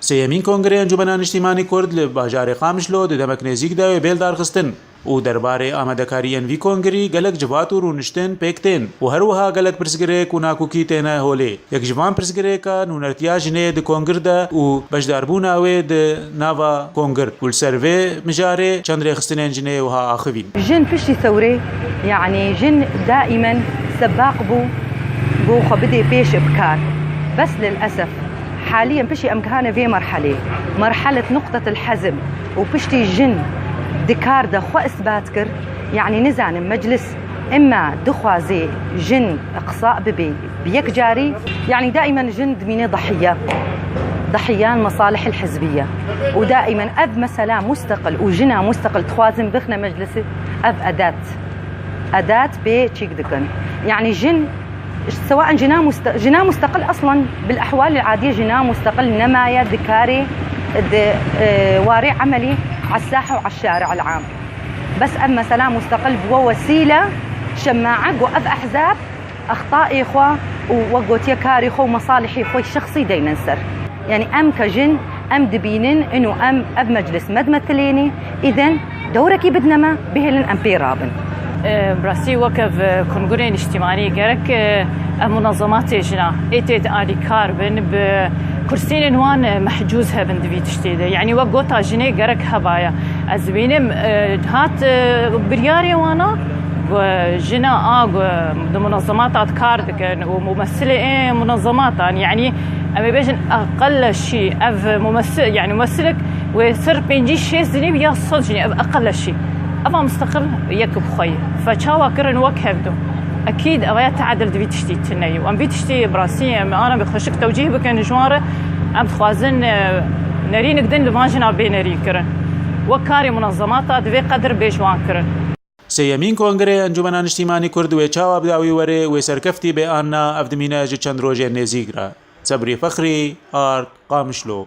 سیمین کنگره انجمن نیشتیمانی کرد لباجار قامشلو دمک نزیک داوی بیل دارخستن و درباره آماده‌کاری وی کنگری گلک جوات و رونشتن پکتن و هر وها گلک پرسگره کناکوکی تنه هولی یک جوان پرسگره کا نونرتیا جنه د کنگر ده و بجداربون اوه د ناوا کنگر کل سروی مجاره چند رخصتن جنه وها آخوین جن پشتی ثوره يعني جن دائما سباق بو خبدي بيش ابكار بس للاسف حاليا بشي امكانه في مرحله نقطه الحزم وبشتي جن دكار ده خو اثبات كر يعني نزان مجلس اما دخوازي جن اقصاء ببي بيك جاري يعني دائما جن دمينه ضحيان مصالح الحزبيه ودائما اب مثلا مستقل وجنا مستقل تخوازن بخنا مجلسي اب اداه بتشيك دكن يعني جن سواء جنا مستقل اصلا بالاحوال العاديه جنا مستقل نمايا ذكاري وارع عملي على الساحه وعلى الشارع العام بس اما سلام مستقل ووسيله شماعه واب احزاب اخطائي اخوه ووقوتي كاري خو مصالحي خوي الشخصي ديننسر يعني ام كجن ام دبينن انه ام اب مجلس مدمثليني اذا دورك بدنما بهلن ام بيرابن براسي وكف كونغورين اجتماعي جرك منظمات جنا ايتيت الي كاربن بكرسين نوان محجوزها بندبي تشتيده يعني وقوتا جني جرك هبايا ازبينم هات برياري وانا وجنا منظمات كاردكن وممثله منظمات يعني اما بيجن اقل شيء اف ممثل يعني ممثلك ويصير بينجي شيء زني بيا صدجني اقل شيء أبا مستقل يكب خوي فشاوا كرن وكهبدو أكيد أبا تعدل دبي تشتي تناي وأم بيتشتي براسي أنا بخشك توجيه بكن جواره أم تخوازن نري نقدن لماجنا بينري كرن وكاري منظمات دبي قدر بيجوان كرن سیمین کنگره انجمن اجتماعی کرد و چاوا بداوی وره و سرکفتی به آنها افدمینه چند روزه نزیک را صبری فخری آر قامشلو